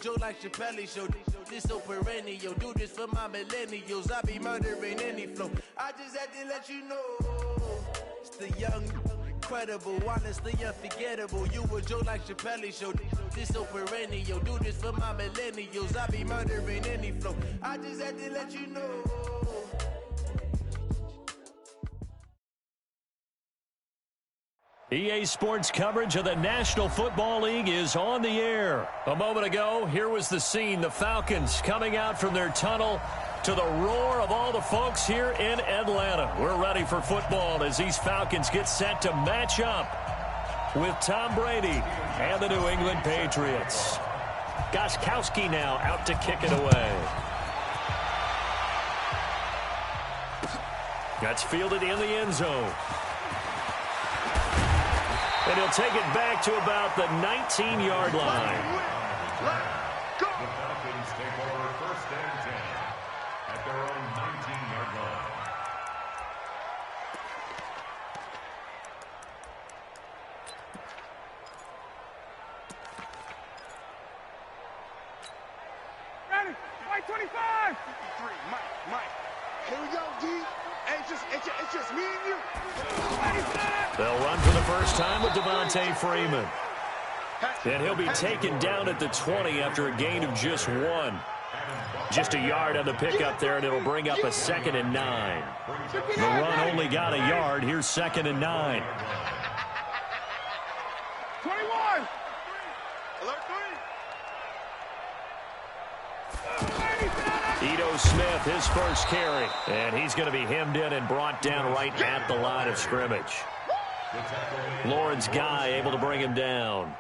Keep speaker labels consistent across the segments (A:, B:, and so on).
A: Joe like Chappelle show, this so perennial. Do this for my millennials. I be murdering any flow. I just had to let you know. It's the young, incredible, honestly unforgettable. You a Joe like Chappelle show, this so perennial. Do this for my millennials. I be murdering any flow. I just had to let you know.
B: EA Sports coverage of the National Football League is on the air. A moment ago, here was the scene. The Falcons coming out from their tunnel to the roar of all the folks here in Atlanta. We're ready for football as these Falcons get set to match up with Tom Brady and the New England Patriots. Gostkowski now out to kick it away. That's fielded in the end zone. And he'll take it back to about the 19-yard line.
C: The Falcons take over 1st and 10 at their own 19-yard line.
D: Ready? Mike 25! 53, Mike. Here we go, D. It's just me and you.
B: They'll run for the first time with Devontae Freeman. And he'll be taken down at the 20 after a gain of just 1. Just a yard on the pickup there, and it'll bring up a 2nd and 9. The run only got a yard. Here's 2nd and 9.
D: 21! Alert 3!
B: Ito Smith, his first carry. And he's going to be hemmed in and brought down right at the line of scrimmage. Lawrence Guy able to bring him down.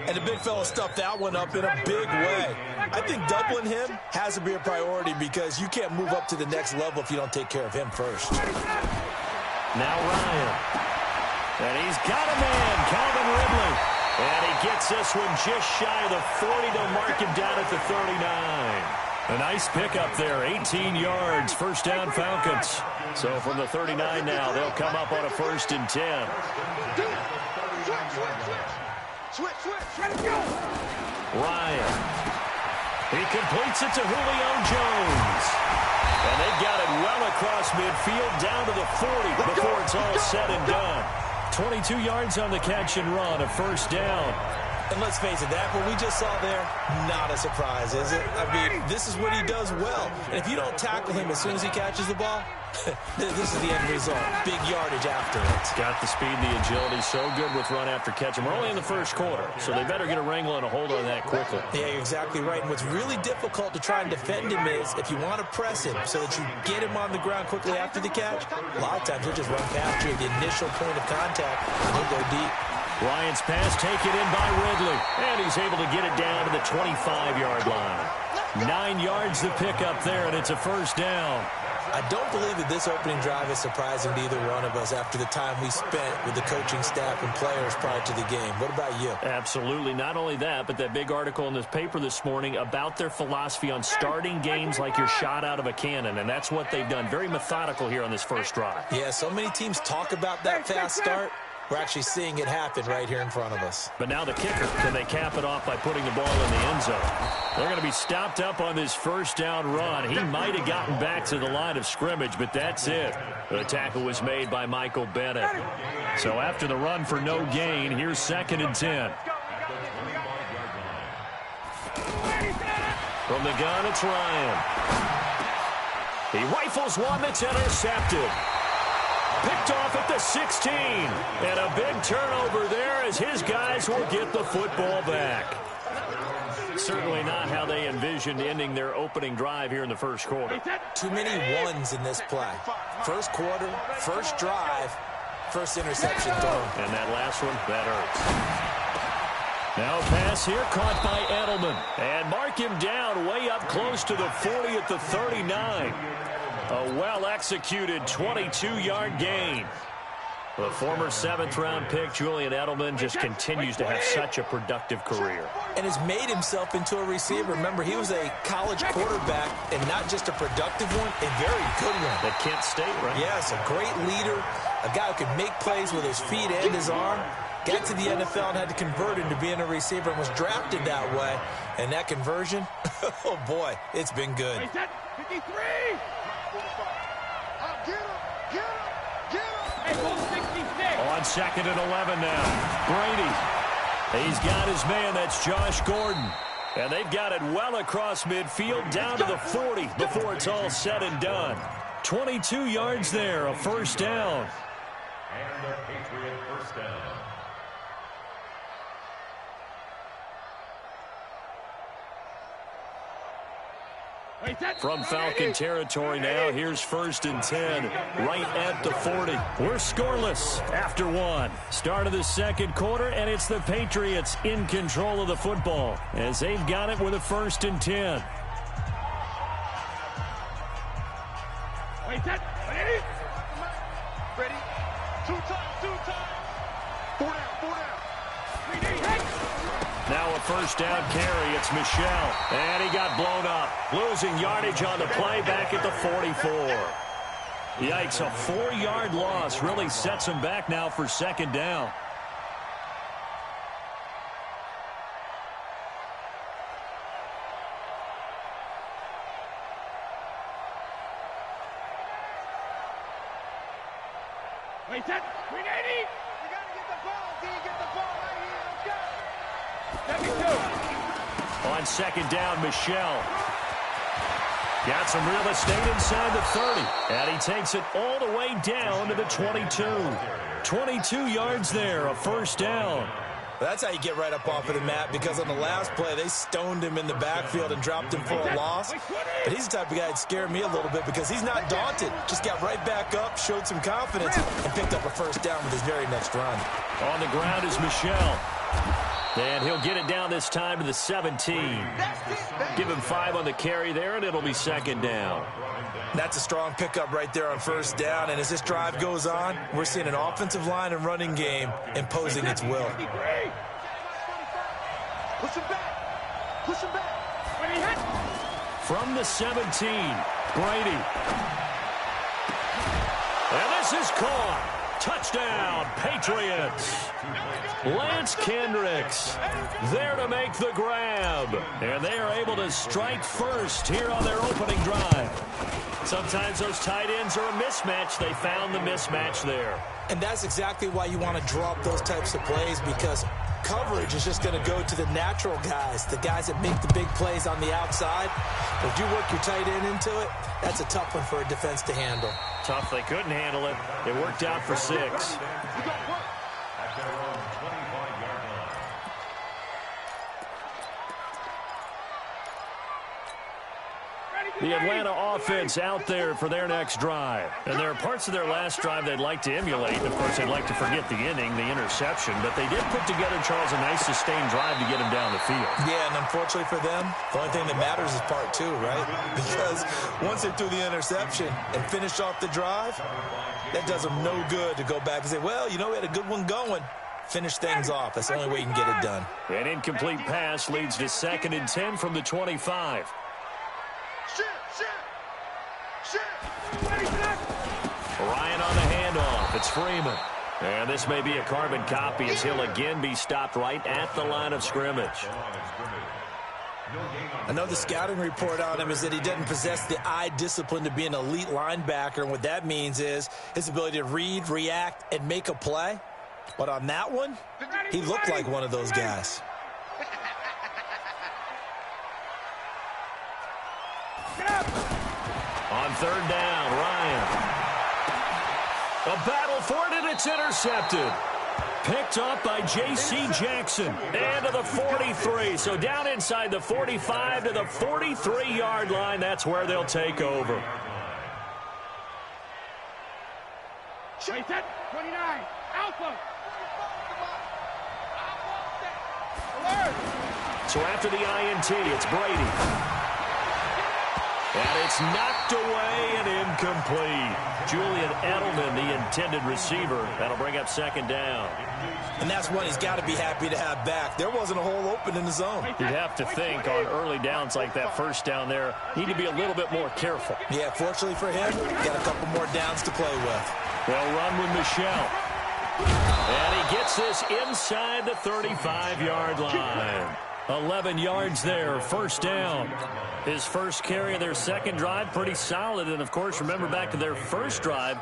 E: And the big fella stuffed that one up in a big way. I think doubling him has to be a priority because you can't move up to the next level if you don't take care of him first.
B: Now Ryan. And he's got a man, Calvin Ridley. And he gets this one just shy of the 40 to mark him down at the 39. A nice pickup there, 18 yards, first down Falcons. So from the 39 now, they'll come up on a 1st and 10.
D: Switch,
B: Ryan. He completes it to Julio Jones. And they got it well across midfield down to the 40 before it's all said and done. 22 yards on the catch and run, a 1st down.
E: And let's face it, that what we just saw there, not a surprise, is it? I mean, this is what he does well. And if you don't tackle him as soon as he catches the ball, this is the end result. Big yardage after it.
B: Got the speed and the agility, so good with run after catch. And we're only in the 1st quarter, so they better get a wrangle and a hold on that quickly.
E: Yeah, you're exactly right. And what's really difficult to try and defend him is if you want to press him so that you get him on the ground quickly after the catch, a lot of times he'll just run past you at the initial point of contact, and he'll go deep.
B: Ryan's pass taken in by Ridley. And he's able to get it down to the 25-yard line. 9 yards to pick up there, and it's a 1st down.
E: I don't believe that this opening drive is surprising to either one of us after the time we spent with the coaching staff and players prior to the game. What about you?
B: Absolutely. Not only that, but that big article in this paper this morning about their philosophy on starting games like you're shot out of a cannon, and that's what they've done. Very methodical here on this first drive.
E: Yeah, so many teams talk about that fast start. We're actually seeing it happen right here in front of us.
B: But now the kicker. Can they cap it off by putting the ball in the end zone? They're going to be stopped up on this 1st down run. He might have gotten back to the line of scrimmage, but that's it. The tackle was made by Michael Bennett. So after the run for no gain, here's 2nd and 10. From the gun, it's Ryan. He rifles one that's intercepted. Picked off at the 16. And a big turnover there as his guys will get the football back. Certainly not how they envisioned ending their opening drive here in the 1st quarter.
E: Too many ones in this play. 1st quarter, 1st drive, 1st interception thrown.
B: And that last one, that hurts. Now a pass here caught by Edelman. And mark him down way up close to the 40 at the 39. A well-executed 22-yard gain. The former 7th-round pick, Julian Edelman, just continues to have such a productive career.
E: And has made himself into a receiver. Remember, he was a college quarterback, and not just a productive one, a very good one.
B: At Kent State, right?
E: Yes, a great leader, a guy who can make plays with his feet and his arm. got to the NFL and had to convert into being a receiver and was drafted that way. And that conversion, oh boy, it's been good.
D: 53!
B: On 2nd and 11 now. Brady. He's got his man. That's Josh Gordon. And they've got it well across midfield down to the 40 before it's all said and done. 22 yards there, a first down.
C: And a Patriot first down.
B: From Falcon territory now, here's 1st and 10, right at the 40. We're scoreless after 1. Start of the second quarter, and it's the Patriots in control of the football as they've got it with a 1st and 10.
D: Ready? 2 times. 4 down.
B: Now a first down carry. It's Michel. And he got blown up. Losing yardage on the play back at the 44. Yikes, a 4-yard loss really sets him back now for 2nd down.
D: Wait, that 380. You got to get the ball, D. Get the ball right here. Let's go. 72.
B: On 2nd down, Michel. Got some real estate inside the 30. And he takes it all the way down to the 22. 22 yards there, a first down.
E: That's how you get right up off of the mat, because on the last play, they stoned him in the backfield and dropped him for a loss. But he's the type of guy that scared me a little bit because he's not daunted. Just got right back up, showed some confidence, and picked up a first down with his very next run.
B: On the ground is Michel. And he'll get it down this time to the 17. Give him 5 on the carry there, and it'll be 2nd down.
E: That's a strong pickup right there on first down. And as this drive goes on, we're seeing an offensive line and running game imposing its will.
D: Push him back. Push him back.
B: From the 17, Brady. And this is caught. Touchdown, Patriots. Lance Kendricks there to make the grab. And they are able to strike first here on their opening drive. Sometimes those tight ends are a mismatch. They found the mismatch there.
E: And that's exactly why you want to draw up those types of plays, because coverage is just going to go to the natural guys, the guys that make the big plays on the outside. But if you work your tight end into it, that's a tough one for a defense to handle.
B: Tough, they couldn't handle it. It worked out for 6.
C: At their own 25-yard line.
B: The Atlanta offense out there for their next drive. And there are parts of their last drive they'd like to emulate. Of course, they'd like to forget the inning, the interception. But they did put together, Charles, a nice sustained drive to get him down the field.
E: Yeah, and unfortunately for them, the only thing that matters is part 2, right? Because once they threw the interception and finished off the drive, that does them no good to go back and say, well, you know, we had a good one going. Finish things off. That's the only way you can get it done.
B: An incomplete pass leads to 2nd and 10 from the 25. Ryan on the handoff. It's Freeman. And this may be a carbon copy as he'll again be stopped right at the line of scrimmage.
E: I know the scouting report on him is that he doesn't possess the eye discipline to be an elite linebacker. And what that means is his ability to read, react, and make a play. But on that one, he looked like one of those guys.
B: On 3rd down, Ryan. A battle for it, and it's intercepted. Picked up by J.C. Jackson. And to the 43. So down inside the 45 to the 43-yard line. That's where they'll take over.
D: Wait, that 29. Alpha.
B: So after the INT, it's Brady. And it's knocked away and incomplete. Julian Edelman, the intended receiver. That'll bring up 2nd down.
E: And that's one he's got to be happy to have back. There wasn't a hole open in the zone.
B: You'd have to think on early downs like that first down there, need to be a little bit more careful.
E: Yeah, fortunately for him, got a couple more downs to play with.
B: They'll run with Michel. And he gets this inside the 35-yard line. 11 yards there, first down. His first carry of their second drive, pretty solid. And, of course, remember back to their first drive,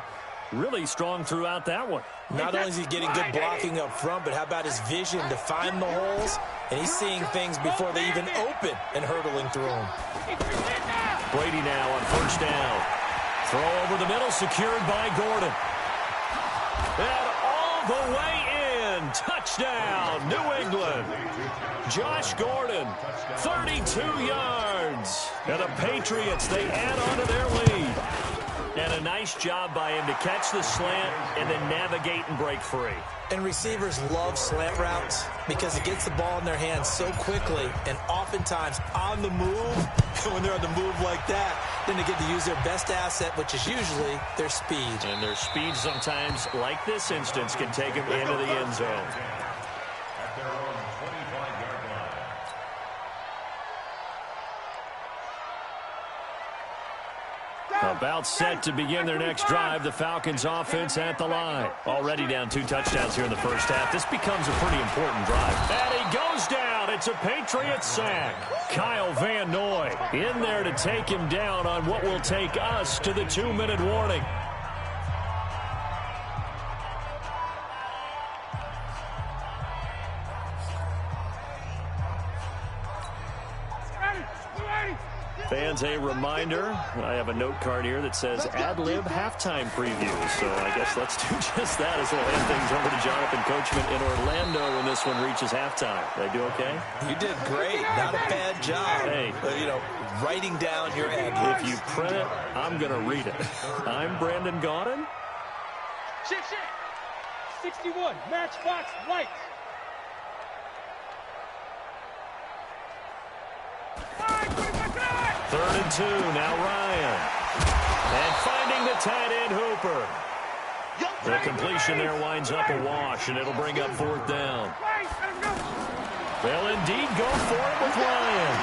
B: really strong throughout that one.
E: Not only is he getting good blocking up front, but how about his vision to find the holes? And he's seeing things before they even open and hurtling through them.
B: Brady now on first down. Throw over the middle, secured by Gordon. And all the way in. Touchdown, New England. Josh Gordon, 32 yards. And the Patriots, they add on to their lead. And a nice job by him to catch the slant and then navigate and break free.
E: And receivers love slant routes because it gets the ball in their hands so quickly and oftentimes on the move. And when they're on the move like that, then they get to use their best asset, which is usually their speed.
B: And their speed sometimes, like this instance, can take them into the end zone.
C: At their own 25-yard line.
B: About set to begin their next drive. The Falcons offense at the line. Already down 2 touchdowns here in the first half. This becomes a pretty important drive. And he goes down. It's a Patriot sack. Kyle Van Noy in there to take him down on what will take us to the 2-minute warning. Fans, a reminder, I have a note card here that says ad-lib halftime preview. So I guess let's do just that as we'll hand things over to Jonathan Coachman in Orlando when this one reaches halftime. Did I do okay?
E: You did great. Not a bad job.
B: Hey.
E: Writing down your ad-libs.
B: If you print it, I'm going to read it. I'm Brandon Gaudin.
F: Shit. 61, Matchbox Lights.
B: Third and 2, now Ryan. And finding the tight end Hooper. The completion there winds up a wash, and it'll bring up 4th down. They'll indeed go for it with Ryan.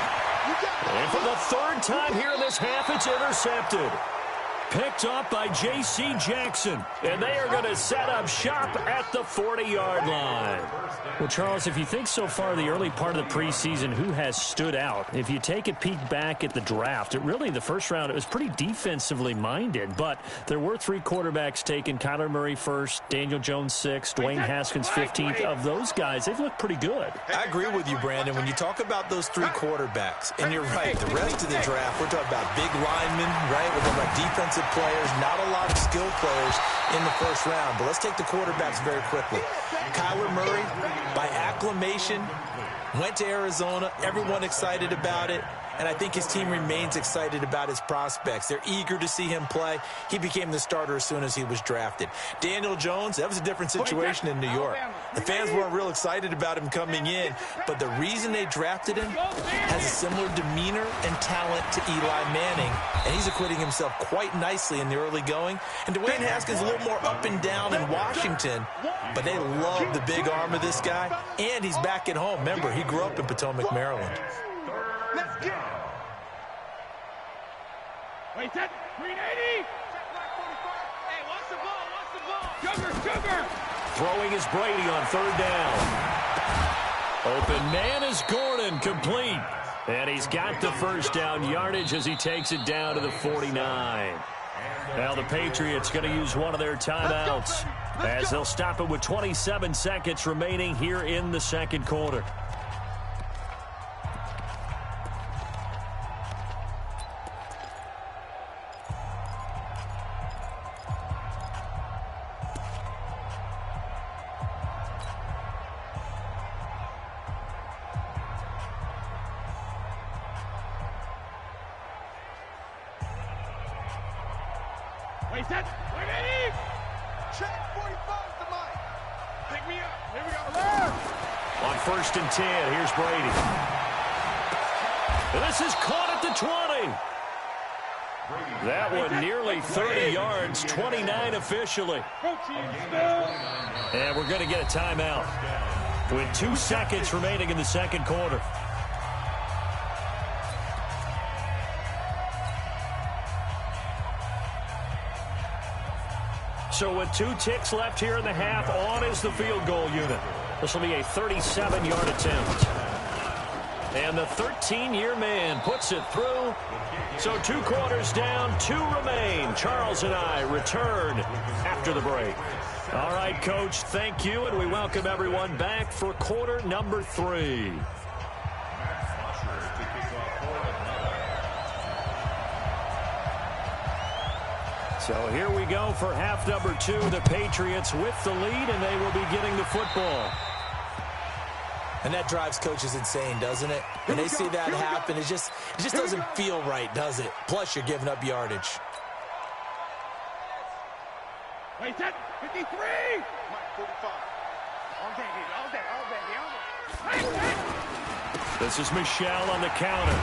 B: And for the 3rd time here in this half, it's intercepted. Picked off by J.C. Jackson. And they are going to set up shop at the 40-yard line. Well, Charles, if you think so far the early part of the preseason, who has stood out? If you take a peek back at the draft, the first round, it was pretty defensively minded. But there were 3 quarterbacks taken. Kyler Murray first, Daniel Jones 6th, Dwayne Haskins 15th. Of those guys, they've looked pretty good.
E: I agree with you, Brandon. When you talk about those 3 quarterbacks, and you're right, the rest of the draft, we're talking about big linemen, right? We're talking about defensive players, not a lot of skill players in the first round. But let's take the quarterbacks very quickly. Kyler Murray, by acclamation, went to Arizona. Everyone excited about it. And I think his team remains excited about his prospects. They're eager to see him play. He became the starter as soon as he was drafted. Daniel Jones, that was a different situation in New York. The fans weren't real excited about him coming in, but the reason they drafted him has a similar demeanor and talent to Eli Manning, and he's acquitting himself quite nicely in the early going. And Dwayne Haskins a little more up and down in Washington, but they love the big arm of this guy, and he's back at home. Remember, he grew up in Potomac, Maryland.
D: Let's get it.
F: Wait, that 380. Hey, watch the ball. Sugar.
B: Throwing is Brady on 3rd down. Open man is Gordon, complete. And he's got the first down yardage as he takes it down to the 49. Now the Patriots going to use one of their timeouts as they'll stop it with 27 seconds remaining here in the second quarter.
F: Wait, that 180.
D: Check 45 the mic.
F: Pick me up. Here we go.
B: On 1st and 10, here's Brady. And this is caught at the 20. That one nearly 30 yards, 29 officially. And we're going to get a timeout with 2 seconds remaining in the second quarter. So with 2 ticks left here in the half, on is the field goal unit. This will be a 37-yard attempt. And the 13-year man puts it through. So 2 quarters down, 2 remain. Charles and I return after the break. All right, Coach, thank you, and we welcome everyone back for quarter number 3. So here we go for half number 2. The Patriots with the lead, and they will be getting the football.
E: And that drives coaches insane, doesn't it? When they see that happen, it just doesn't feel right, does it? Plus, you're giving up yardage.
F: Wait, set, 53!
D: Mike, 45. All day, baby,
B: This is Michelle on the counter.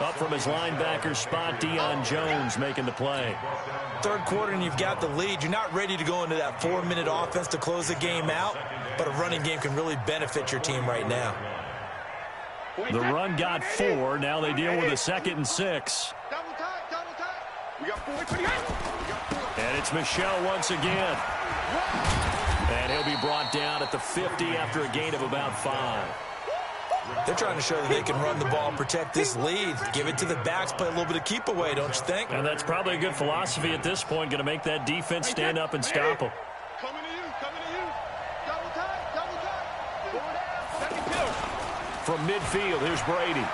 B: Up from his linebacker spot, Deion Jones making the play.
E: Third quarter and you've got the lead. You're not ready to go into that 4-minute offense to close the game out, but a running game can really benefit your team right now.
B: The run got 4. Now they deal with a 2nd and 6.
D: double tight. We got 4.
B: And it's Michelle once again. And he'll be brought down at the 50 after a gain of about 5.
E: They're trying to show that they can run the ball, protect this lead, give it to the backs, play a little bit of keep away, don't you think?
B: And that's probably a good philosophy at this point, going to make that defense stand up and stop them.
D: Coming to you. Double tight. Second kill.
B: From midfield, here's Brady.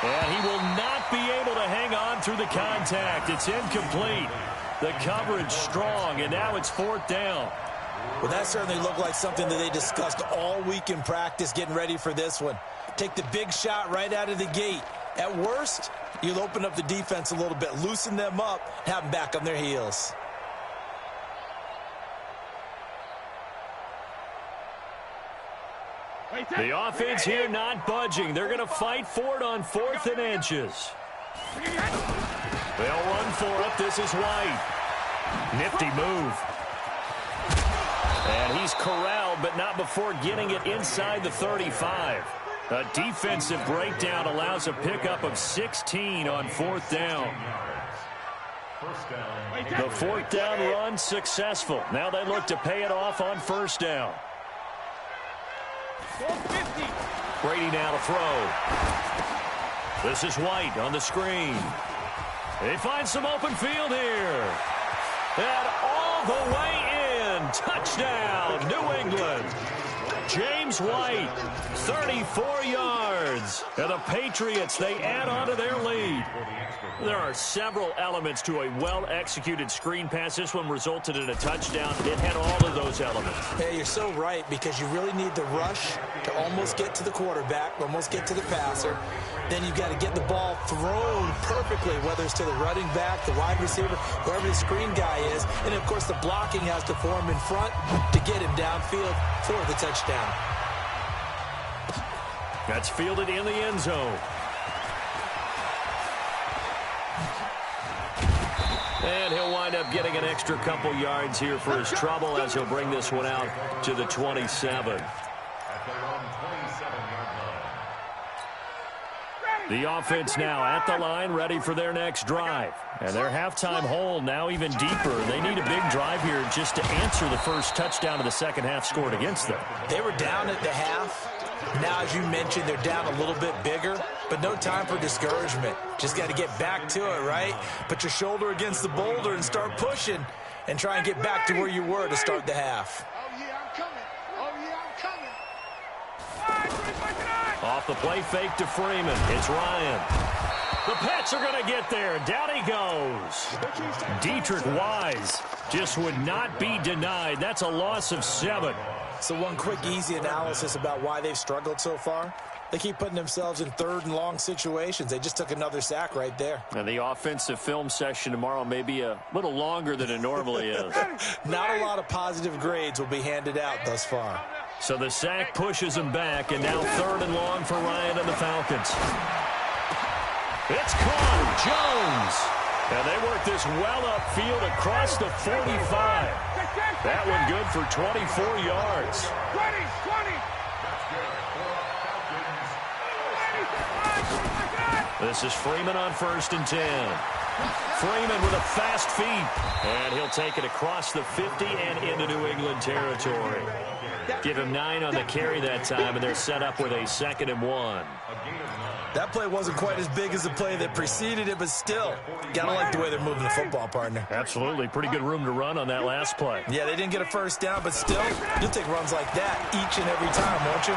B: And he will not be able to hang on through the contact. It's incomplete. The coverage strong, and now it's 4th down.
E: Well, that certainly looked like something that they discussed all week in practice, getting ready for this one. Take the big shot right out of the gate. At worst, you'll open up the defense a little bit, loosen them up, have them back on their heels.
B: The offense here not budging. They're going to fight for it on 4th and inches. They'll run for it. This is White. Nifty move. And he's corralled, but not before getting it inside the 35. A defensive breakdown allows a pickup of 16 on 4th down. The 4th down run successful. Now they look to pay it off on 1st down. Brady now to throw. This is White on the screen. They find some open field here. And all the way in. Touchdown, New England. James White, 34 yards. And the Patriots, they add on to their lead. There are several elements to a well-executed screen pass. This one resulted in a touchdown. It had all of those elements.
E: Yeah, you're so right, because you really need the rush to almost get to the quarterback, almost get to the passer. Then you've got to get the ball thrown perfectly, whether it's to the running back, the wide receiver, whoever the screen guy is. And, of course, the blocking has to form in front to get him downfield for the touchdown.
B: That's fielded in the end zone. And he'll wind up getting an extra couple yards here for his trouble as he'll bring this one out to the 27. The offense now at the line, ready for their next drive. And their halftime hole now even deeper. They need a big drive here just to answer the first touchdown of the second half scored against them.
E: They were down at the half. Now, as you mentioned, they're down a little bit bigger, but no time for discouragement. Just got to get back to it, right? Put your shoulder against the boulder and start pushing and try and get back to where you were to start the half.
D: Oh, yeah, I'm coming.
B: Off the play fake to Freeman. It's Ryan. The Pets are going to get there. Down he goes. Dietrich Wise just would not be denied. That's a loss of 7.
E: So one quick, easy analysis about why they've struggled so far. They keep putting themselves in 3rd and long situations. They just took another sack right there.
B: And the offensive film session tomorrow may be a little longer than it normally is.
E: Not a lot of positive grades will be handed out thus far.
B: So the sack pushes him back, and now 3rd and long for Ryan and the Falcons. It's caught. Jones. And they work this well upfield across the 45. That one good for 24 yards.
F: 20.
B: This is Freeman on 1st and 10. Freeman with a fast feet, and he'll take it across the 50 and into New England territory. Give him 9 on the carry that time, and they're set up with a 2nd and 1.
E: That play wasn't quite as big as the play that preceded it, but still, gotta like the way they're moving the football, partner.
B: Absolutely. Pretty good room to run on that last play.
E: Yeah, they didn't get a first down, but still, you'll take runs like that each and every time, won't you?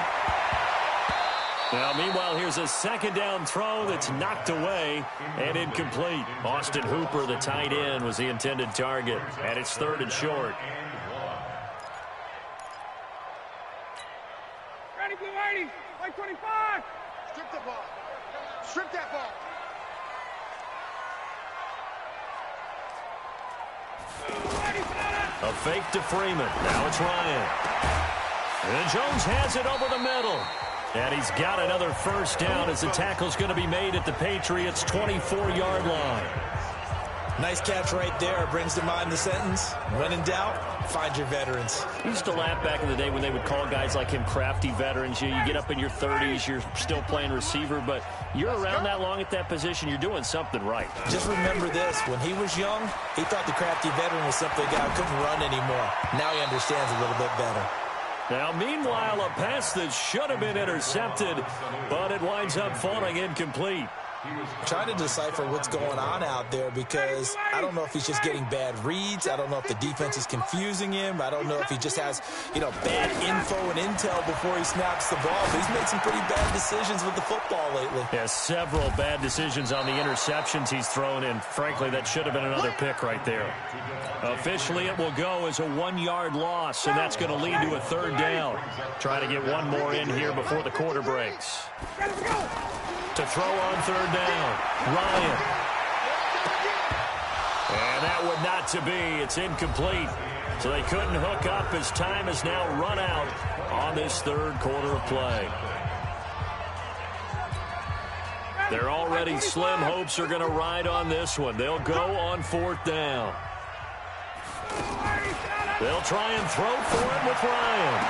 B: Now, meanwhile, here's a 2nd down throw that's knocked away and incomplete. Austin Hooper, the tight end, was the intended target, and it's 3rd and short.
F: Ready, blue 80, white 25.
D: Strip the ball. Strip that ball.
B: A fake to Freeman. Now it's Ryan. And Jones has it over the middle. And he's got another first down as the tackle's going to be made at the Patriots' 24-yard line.
E: Nice catch right there. Brings to mind the sentence, when in doubt, find your veterans.
B: I used to laugh back in the day when they would call guys like him crafty veterans. You get up in your 30s, you're still playing receiver, but you're around that long at that position, you're doing something right.
E: Just remember this. When he was young, he thought the crafty veteran was simply a guy who couldn't run anymore. Now he understands a little bit better.
B: Now, meanwhile, a pass that should have been intercepted, but it winds up falling incomplete.
E: Trying to decipher what's going on out there because I don't know if he's just getting bad reads. I don't know if the defense is confusing him. I don't know if he just has, bad info and intel before he snaps the ball. But he's made some pretty bad decisions with the football lately.
B: Yeah, several bad decisions on the interceptions he's thrown, and frankly, that should have been another pick right there. Officially, it will go as a 1-yard loss, and that's going to lead to a 3rd down. Trying to get one more in here before the quarter breaks. To throw on 3rd down, Ryan. And that would not to be. It's incomplete. So they couldn't hook up as time has now run out on this 3rd quarter of play. Their already slim hopes are going to ride on this one. They'll go on 4th down. They'll try and throw for it with Ryan.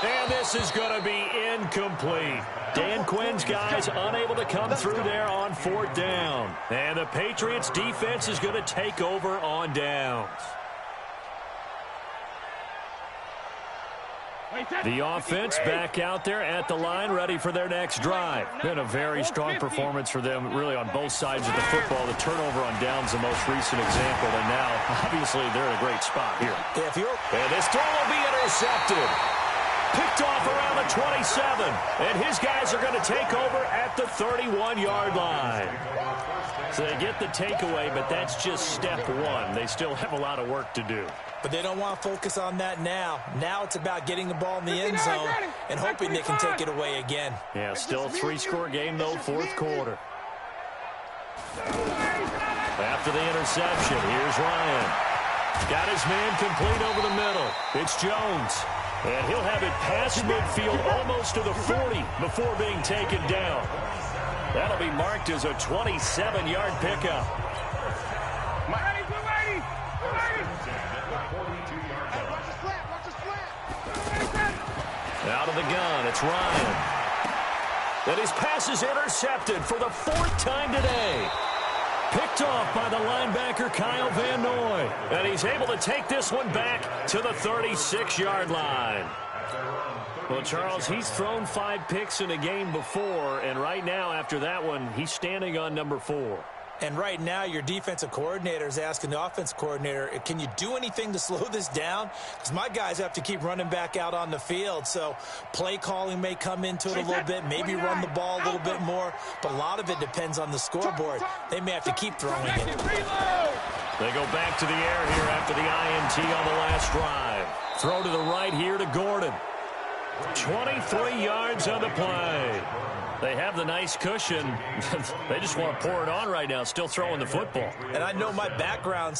B: And this is going to be incomplete. Dan Quinn's guys unable to come through there on 4th down. And the Patriots defense is going to take over on downs. The offense back out there at the line, ready for their next drive. Been a very strong performance for them, really, on both sides of the football. The turnover on downs, the most recent example, and now, obviously, they're in a great spot here.
E: And
B: this throw will be intercepted. Picked off around the 27, and his guys are going to take over at the 31-yard line. So they get the takeaway, but that's just step one. They still have a lot of work to do.
E: But they don't want to focus on that now. Now it's about getting the ball in the end zone and hoping they can take it away again.
B: Yeah, still a 3-score game, though, 4th quarter. After the interception, here's Ryan. Got his man complete over the middle. It's Jones. And he'll have it past midfield almost to the 40 before being taken down. That'll be marked as a 27-yard pickup. Out of the gun, it's Ryan. And his pass is intercepted for the 4th time today. Picked off by the linebacker, Kyle Van Noy. And he's able to take this one back to the 36-yard line. Well, Charles, he's thrown 5 picks in a game before, and right now, after that one, he's standing on number 4.
E: And right now, your defensive coordinator is asking the offensive coordinator, can you do anything to slow this down? Because my guys have to keep running back out on the field. So play calling may come into it a little bit, maybe run the ball a little bit more. But a lot of it depends on the scoreboard. They may have to keep throwing it.
B: They go back to the air here after the INT on the last drive. Throw to the right here to Gordon. 23 yards on the play. They have the nice cushion. They just want to pour it on right now, still throwing the football.
E: And I know my background